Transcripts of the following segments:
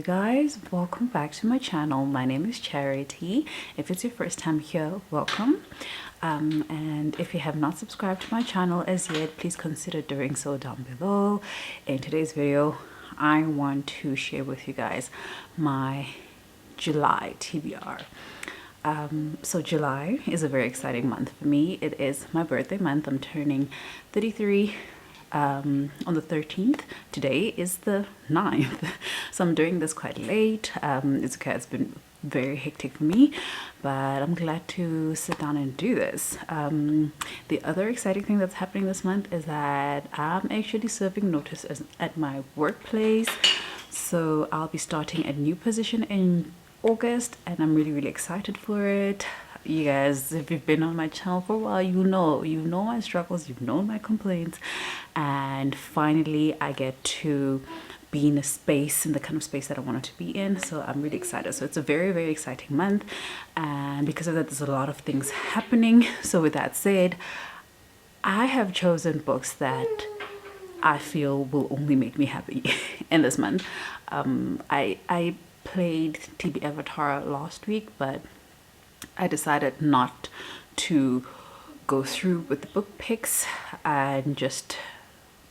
guys, welcome back to my channel. My name is Charity. If it's your first time here, welcome. And if you have not subscribed to my channel as yet, please consider doing so down below. In today's video, I want to share with you guys my July TBR. So July is a very exciting month for me. It is my birthday month. I'm turning 33 on the 13th. Today is the 9th, so I'm doing this quite late. It's okay, it's been very hectic for me, but I'm glad to sit down and do this. The other exciting thing that's happening this month is that I'm actually serving notice at my workplace, so I'll be starting a new position in August, and I'm really excited for it. You guys, if you've been on my channel for a while, you know my struggles, you've known my complaints, and finally I get to be in a space, in the kind of space that I wanted to be in. So I'm really excited. So it's a very exciting month, and because of that, there's a lot of things happening. So with that said, I have chosen books that I feel will only make me happy in this month. I played TBR last week, but I decided not to go through with the book picks and just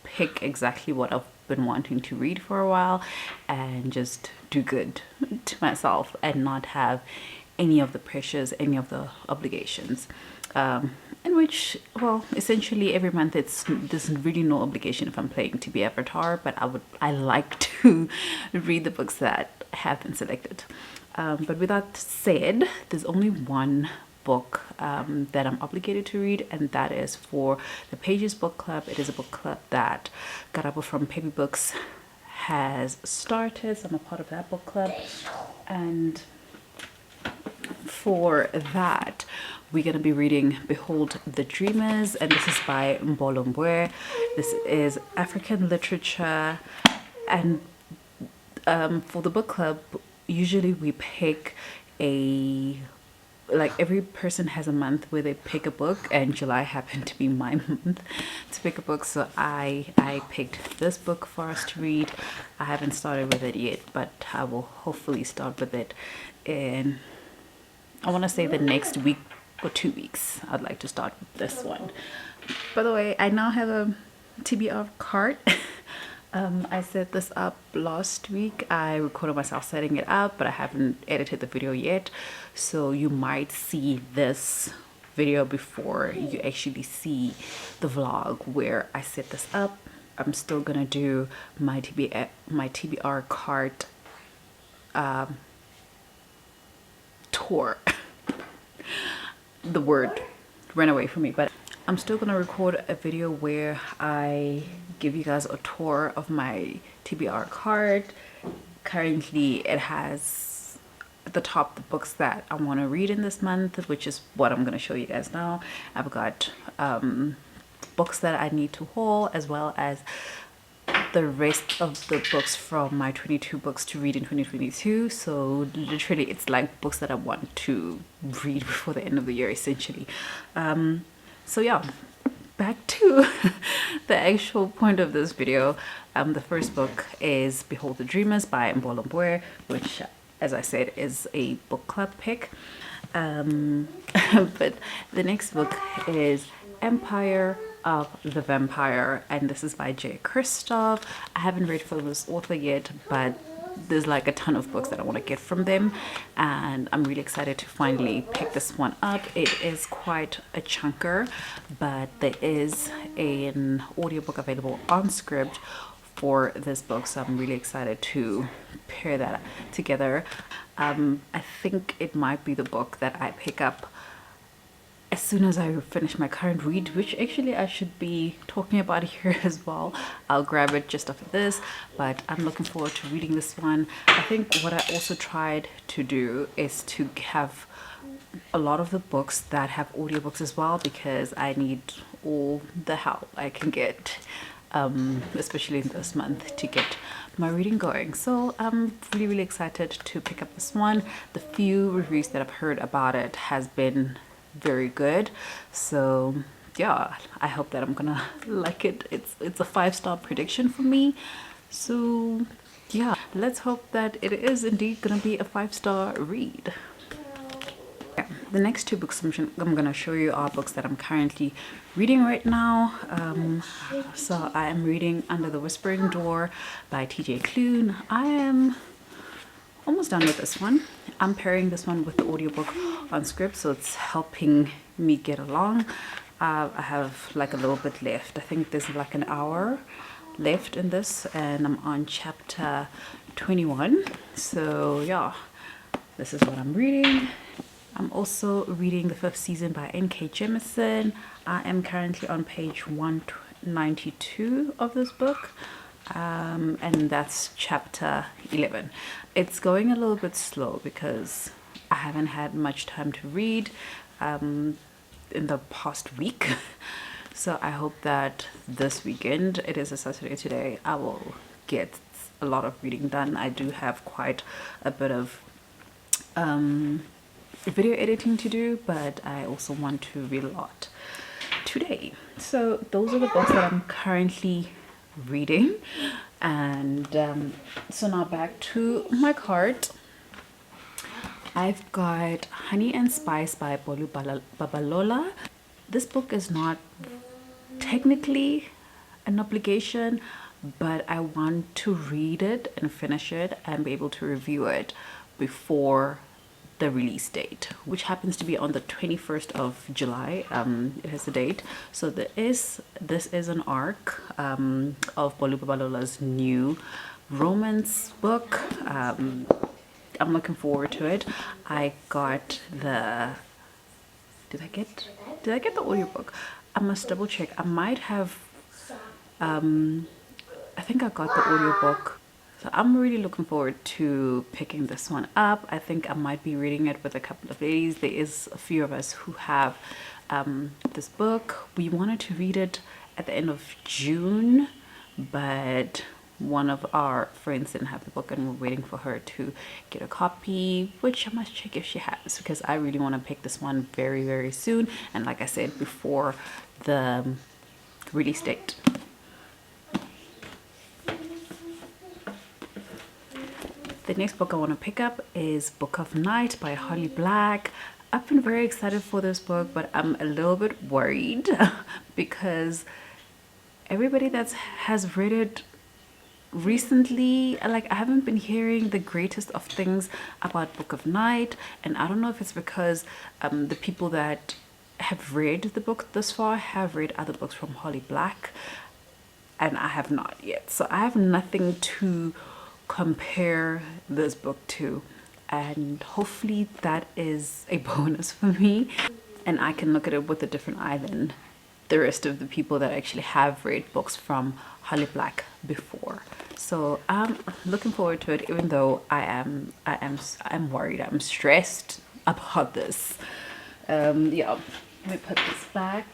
pick exactly what I've been wanting to read for a while and just do good to myself and not have any of the pressures, any of the obligations. In which, well, essentially every month there's really no obligation if I'm playing TBR, but I like to read the books that have been selected. But with that said, there's only one book that I'm obligated to read, and that is for the Pages Book Club. It is a book club that Karabo from Baby Books has started, so I'm a part of that book club. And for that, we're going to be reading Behold the Dreamers, and this is by Mbolo. This is African literature, and for the book club, usually we pick every person has a month where they pick a book, and July happened to be my month to pick a book, so I picked this book for us to read. I haven't started with it yet, but I will hopefully start with it in, I want to say, the next week or 2 weeks. I'd like to start with this one. By the way, I now have a TBR card. I set this up last week. I recorded myself setting it up, but I haven't edited the video yet, so you might see this video before you actually see the vlog where I set this up. I'm still gonna do my TBR card tour. The word ran away from me, but I'm still gonna record a video where I give you guys a tour of my TBR card. Currently it has at the top the books that I want to read in this month, which is what I'm gonna show you guys now. I've got books that I need to haul, as well as the rest of the books from my 22 books to read in 2022. So literally it's like books that I want to read before the end of the year, essentially. So yeah, back to the actual point of this video. The first book is Behold the Dreamers by Mbolo, which, as I said, is a book club pick. But the next book is Empire of the Vampire, and this is by J. Kristoff. I haven't read for this author yet, but there's like a ton of books that I want to get from them, and I'm really excited to finally pick this one up. It is quite a chunker, but there is an audiobook available on SCRIBD for this book, so I'm really excited to pair that together. I think it might be the book that I pick up as soon as I finish my current read, which actually I should be talking about here as well. I'll grab it just after this, but I'm looking forward to reading this one. I think what I also tried to do is to have a lot of the books that have audiobooks as well, because I need all the help I can get, especially in this month, to get my reading going. So I'm really excited to pick up this one. The few reviews that I've heard about it has been very good, so yeah, I hope that I'm gonna like it. It's a 5-star prediction for me, so yeah, let's hope that it is indeed gonna be a 5-star read. Yeah, the next two books I'm gonna show you are books that I'm currently reading right now. So I am reading Under the Whispering Door by TJ Klune. I am almost done with this one. I'm pairing this one with the audiobook on SCRIBD, so it's helping me get along. I have like a little bit left. I think there's like an hour left in this, and I'm on chapter 21. So yeah, this is what I'm reading. I'm also reading the 5th season by N.K. Jemisin. I am currently on page 192 of this book, and that's chapter 11. It's going a little bit slow because I haven't had much time to read in the past week. So I hope that this weekend, it is a Saturday today, I will get a lot of reading done. I do have quite a bit of video editing to do, but I also want to read a lot today. So those are the books that I'm currently reading. And so now back to my cart. I've got Honey and Spice by Bolu Babalola. This book is not technically an obligation, but I want to read it and finish it and be able to review it before the release date, which happens to be on the 21st of July. It has a date. So this is an arc of Bolu Babalola's new romance book. I'm looking forward to it. I got the did I get the audiobook? I must double check. I might have I think I got the audiobook. So I'm really looking forward to picking this one up. I think I might be reading it with a couple of ladies. There is a few of us who have this book. We wanted to read it at the end of June, but one of our friends didn't have the book and we're waiting for her to get a copy, which I must check if she has, because I really want to pick this one very, very soon. And like I said, before the release date. The next book I want to pick up is Book of Night by Holly Black. I've been very excited for this book, but I'm a little bit worried because everybody that has read it recently, like, I haven't been hearing the greatest of things about Book of Night, and I don't know if it's because the people that have read the book thus far have read other books from Holly Black, and I have not yet. So I have nothing to compare this book to, and hopefully that is a bonus for me and I can look at it with a different eye than the rest of the people that actually have read books from Holly Black before. So I'm looking forward to it, even though I'm worried, I'm stressed about this. Yeah, let me put this back.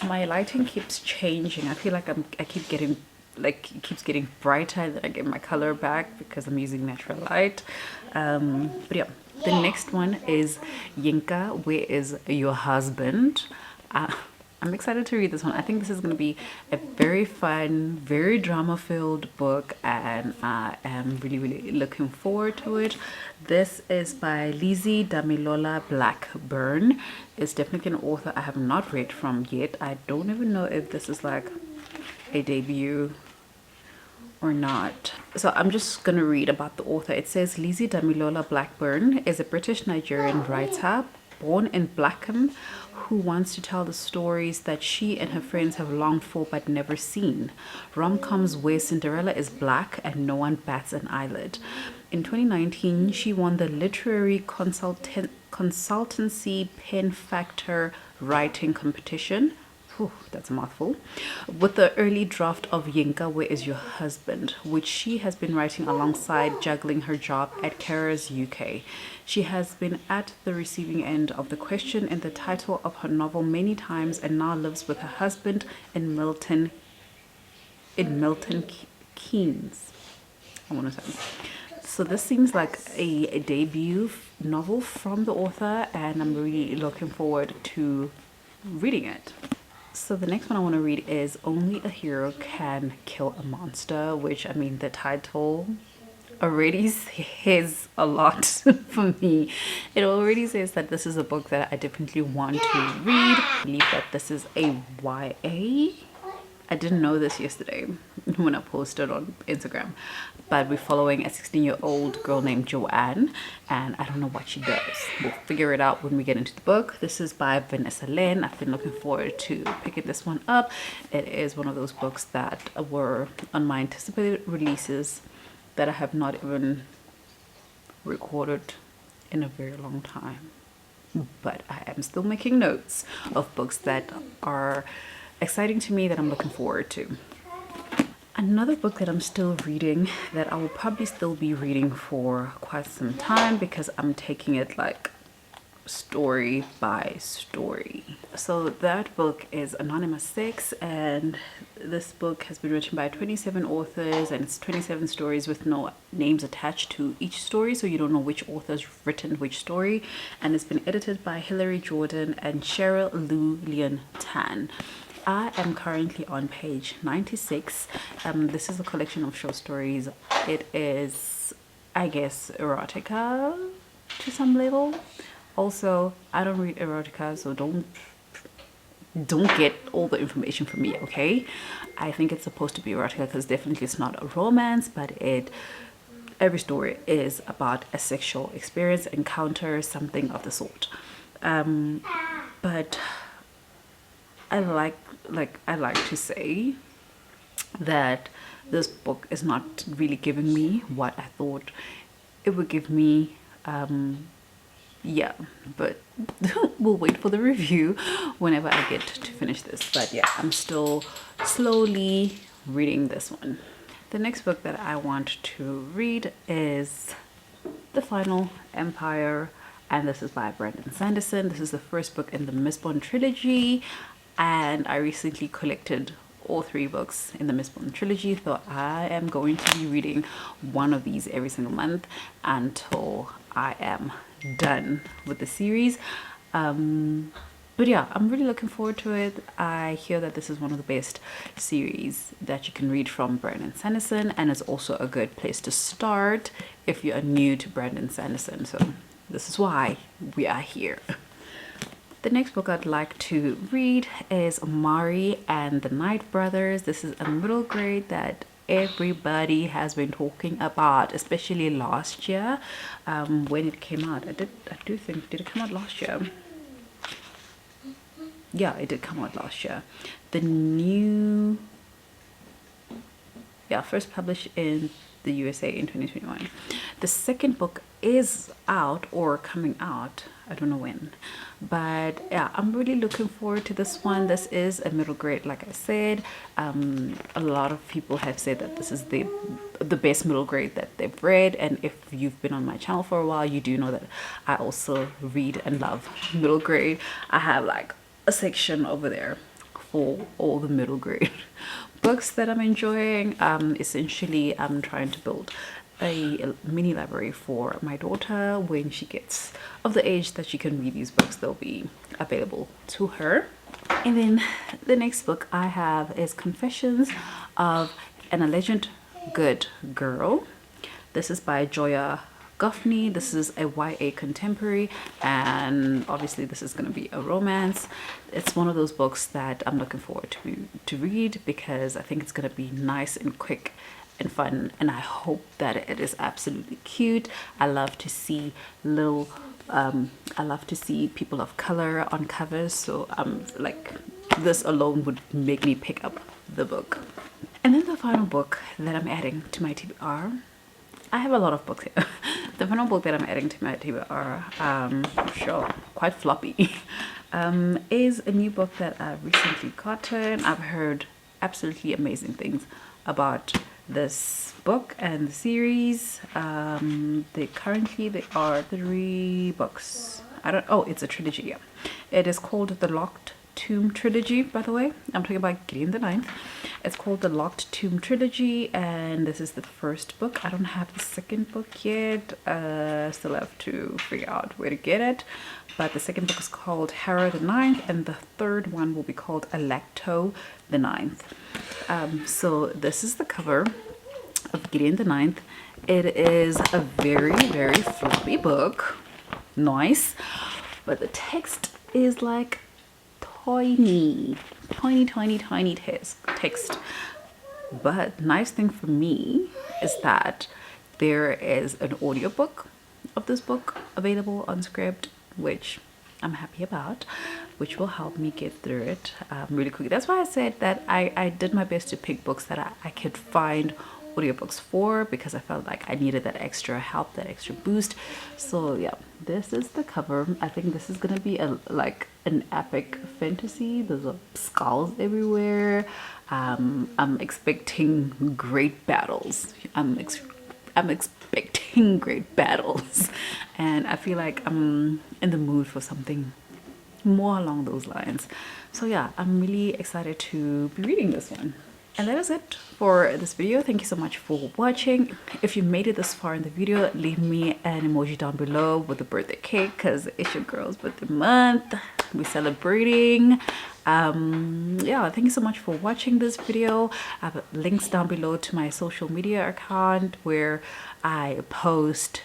My lighting keeps changing. I feel like I keep getting, like, it keeps getting brighter, and then I get my color back because I'm using natural light. But yeah, the next one is Yinka, Where Is Your Husband? I'm excited to read this one. I think this is going to be a very fun, very drama-filled book, and I am really, really looking forward to it. This is by Lizzie Damilola Blackburn. It's definitely an author I have not read from yet. I don't even know if this is like a debut or not. So I'm just gonna read about the author. It says Lizzie Damilola Blackburn is a British Nigerian writer born in Blackham who wants to tell the stories that she and her friends have longed for but never seen. Rom-coms where Cinderella is black and no one bats an eyelid. In 2019, she won the literary consultancy Pen Factor writing competition. Whew, that's a mouthful. With the early draft of Yinka, Where Is Your Husband, which she has been writing alongside juggling her job at Kara's UK. She has been at the receiving end of the question in the title of her novel many times and now lives with her husband in Milton Keynes, I want to say. So this seems like a debut novel from the author, and I'm really looking forward to reading it. So the next one I want to read is Only a Hero Can Kill a Monster, which, I mean, the title already says a lot for me. It already says that this is a book that I definitely want to read. I believe that this is a YA. I didn't know this yesterday when I posted on Instagram, but we're following a 16-year-old girl named Joanne, and I don't know what she does. We'll figure it out when we get into the book. This is by Vanessa Lynn. I've been looking forward to picking this one up. It is one of those books that were on my anticipated releases that I have not even recorded in a very long time. But I am still making notes of books that are exciting to me that I'm looking forward to. Another book that I'm still reading that I will probably still be reading for quite some time because I'm taking it like story by story. So that book is Anonymous 6, and this book has been written by 27 authors, and it's 27 stories with no names attached to each story, so you don't know which author's written which story. And it's been edited by Hilary Jordan and Cheryl Lu Lian Tan. I am currently on page 96. This is a collection of short stories. It is, I guess, erotica to some level. Also, I don't read erotica, so don't get all the information from me, okay? I think it's supposed to be erotica because definitely it's not a romance, but every story is about a sexual experience, encounter, something of the sort. But I like to say that this book is not really giving me what I thought it would give me. Yeah, but we'll wait for the review whenever I get to finish this. But yeah, I'm still slowly reading this one. The next book that I want to read is The Final Empire, and this is by Brandon Sanderson. This is the first book in the Mistborn trilogy, and I recently collected all 3 books in the Mistborn trilogy, so I am going to be reading one of these every single month until I am done with the series. But yeah, I'm really looking forward to it. I hear that this is one of the best series that you can read from Brandon Sanderson, and it's also a good place to start if you are new to Brandon Sanderson. So this is why we are here. The next book I'd like to read is Mari and the Night Brothers. This is a middle grade that everybody has been talking about, especially last year when it came out. Did it come out last year? Yeah, it did come out last year. First published in the USA in 2021. The second book is out or coming out, I don't know when, but yeah, I'm really looking forward to this one. This is a middle grade, like I said. A lot of people have said that this is the best middle grade that they've read, and if you've been on my channel for a while, you do know that I also read and love middle grade. I have like a section over there for all the middle grade books that I'm enjoying. Essentially, I'm trying to build a mini library for my daughter. When she gets of the age that she can read these books, they'll be available to her. And then the next book I have is Confessions of an Alleged Good Girl. This is by Joya Goffney. This is a YA contemporary, and obviously this is going to be a romance. It's one of those books that I'm looking forward to read because I think it's going to be nice and quick and fun, and I hope that it is absolutely cute. I love to see people of color on covers, so like this alone would make me pick up the book. And then the final book that I'm adding to my TBR, I have a lot of books here. The final book that I'm adding to my TBR, sure, quite floppy, is a new book that I've recently gotten. I've heard absolutely amazing things about this book and the series. There are 3 books. It's a trilogy. Yeah, it is called the Locked Tomb trilogy, by the way. I'm talking about Gideon the Ninth. It's called the Locked Tomb Trilogy, and this is the first book. I don't have the second book yet. Still have to figure out where to get it. But the second book is called Gideon the Ninth, and the third one will be called Takealot the Ninth. So this is the cover of Gideon the Ninth. It is a very, very floppy book. Nice. But the text is like tiny text. But nice thing for me is that there is an audiobook of this book available on SCRIBD, which I'm happy about, which will help me get through it really quickly. That's why I said that I did my best to pick books that I could find audiobooks for, because I felt like I needed that extra help, that extra boost. So yeah, this is the cover. I think this is gonna be like an epic fantasy. There's skulls everywhere. I'm expecting great battles. I'm expecting great battles, and I feel like I'm in the mood for something more along those lines. So yeah, I'm really excited to be reading this one. And that is it for this video. Thank you so much for watching. If you made it this far in the video, leave me an emoji down below with a birthday cake, because it's your girl's birthday month. We're celebrating. Yeah, thank you so much for watching this video. I have links down below to my social media account where I post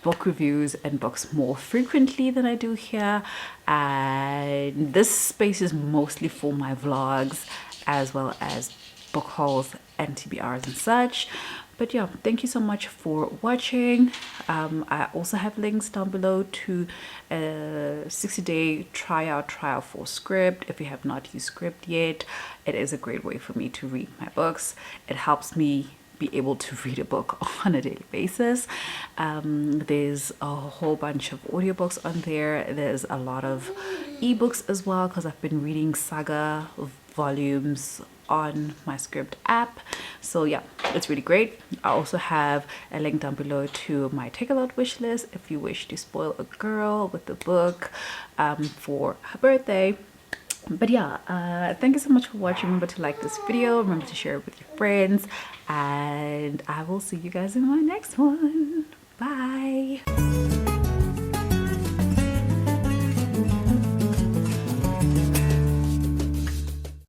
book reviews and books more frequently than I do here, and this space is mostly for my vlogs as well as book hauls and TBRs and such. But yeah, thank you so much for watching. I also have links down below to a 60-day trial for SCRIBD. If you have not used SCRIBD yet, it is a great way for me to read my books. It helps me be able to read a book on a daily basis. There's a whole bunch of audiobooks on there. There's a lot of ebooks as well, because I've been reading saga volumes on my SCRIBD app. So yeah, it's really great. I also have a link down below to my Takealot Wishlist if you wish to spoil a girl with a book for her birthday. But yeah, thank you so much for watching. Remember to like this video, remember to share it with your friends, and I will see you guys in my next one. Bye.